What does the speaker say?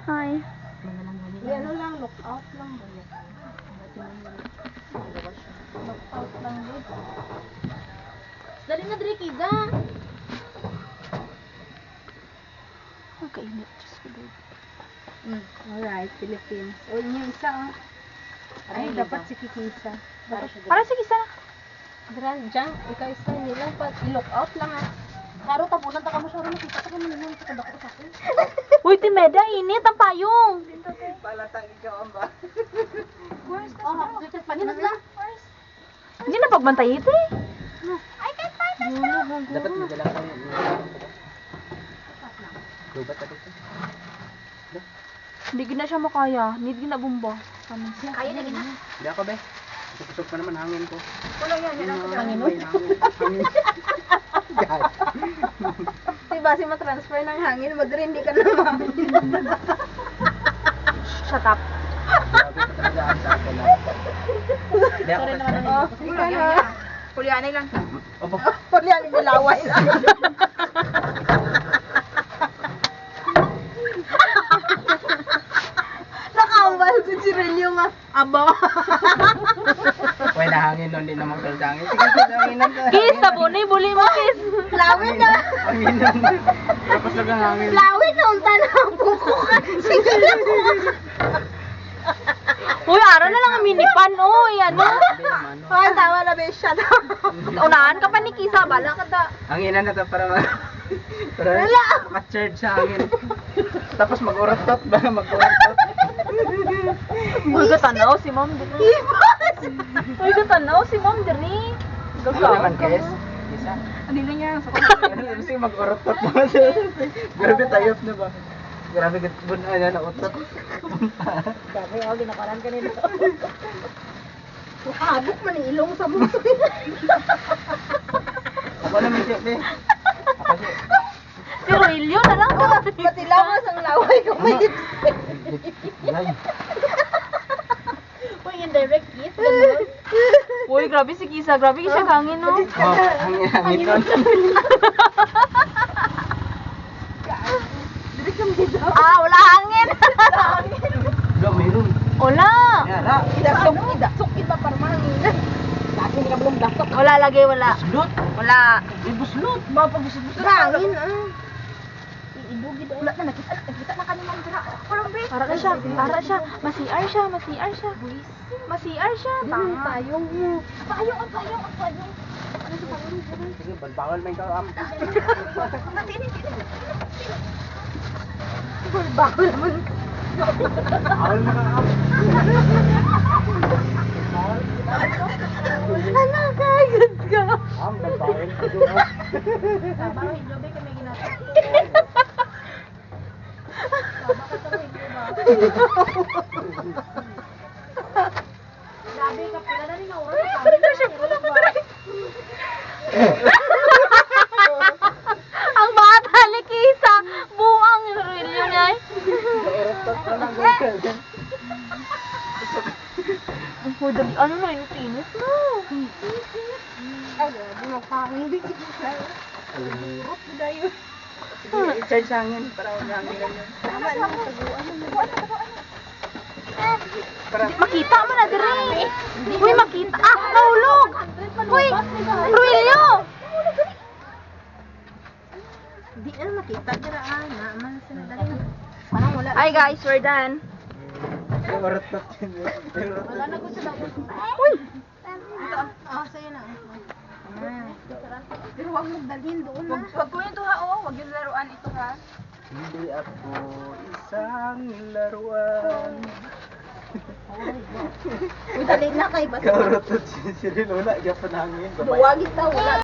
Hi. Ano lang, look out lang ba yun? Look out lang yun. Dali na, Dre, Kiza. Ang kainit. Diyos ko, Lord. Alright, Philippines. O, yung isa, oh. Ay, dapat si Kikisa. Para sige sana. Dran, dyan, ikaw isa, nilang pag i-look out lang, ah. Karo, tapunan ta ka mo siya, nakita ka mo naman sa kadako sa akin. Uy, Timeda, init ang payong. Palatang ikaw ang ba? Oh, paninag lang. Hindi na pagbantay ito eh. Dapat madala ka ng lubat na dito. Hindi gina siya makaya. Hindi gina bumba. Kaya na gina. Hindi ako, be. Kusok pa naman hangin ko. Wala yan, yan ang hangin mo. Hangin. God. Diba, si matransfer ng hangin, madre, hindi ka naman. Shut up. Grabe ka talaga ang sa akin. Hindi ako kasi. Oh, ikaw na. Kulianay lang. Opo. Pwede yan, nilaway na. Nakambal si Relio nga. Aba. Pwede na hangin nun, hindi naman kalsangin. Sige, sige, hanginan ka. Kiss, sabunay, buli mo, kiss. Lawin na. Hanginan. Tapos lang ang hangin. Lawin na, unta na ang buko ka. Sige lang. Uy, araw na lang ang minipan. Uy, ano? Hindi naman. Ay, tama na, be. Shut up. Unahan ka pa ni Kisa. Bala ka da. Hanginan na to para maka-charge sa hangin. Tapos mag-uratot ba? Mag-uratot. Uy, gatanaw si ma'am diri. Uy, gatanaw si ma'am diri. Ano naman, Kes? Isa? Hindi na niya. Kasi mag-uratot naman siya. Grabe tayop na ba? Grabe gatbun na na utot. Sabi ako, ginakaran ka nila. Nakabok man yung ilong sa buso. Ako naman siya, be. Ako siya. Si Roelio na lang. Matilawas ang laway ko may lipstick. Yay. Uy, indirect hit. Ganun. Uy, grabe si Kisa. Grabe siya hangin, no? Oh, hangin nun. Ah, wala hangin. Bro, mayroon. Wala. Yara. Idasok kita para mahanginan. Dati hindi ka belum dasok. Wala lagi, wala. Buslot. Wala. Buslot. Mapag-busot-busot. Hangin, ah. Iidugi doon. Wala na, nakita na kanimang dira. Parang break. Para na siya. Para siya. Masiar siya. Masiar siya. Masiar siya. Ang Tama. payong mo. Payong, ang payong, ang payong. Ano sa payong? Sige, balbangal may ikaw. Bakul naman. Bawal mo na. Ano, kagad ka? Balbangal ka doon. Tama, hindi ba kami ginagawa? Grabe ka pala na rin ako. Ang bata ni Kisa. Buang yung Roelio niya. Uratot na lang ganyan. Ano na yung tinis mo? Ay, grabe mo pangin. Urot na dayo. Sige, i-charge sa hangin para hangin lang yun. Tama lang, taguan. Para Makita mo na dire. Uy, makita. Ah, nahulog. Uy, Roelio. Di na makita dira naman sila dali. Parang wala. Hi guys, we're done. uratot yun. Wala na ko sa dapat. Uy. Ito, sa'yo na. Pero huwag mo dalhin doon na. Wag ko yung tuha, oh. Wag yung laruan ito, ha. Hindi ako isang laruan. Uy, dali na kay basta. Kaurotot si Cyril. Wala, diyan pa hangin. Duwag ito, wala.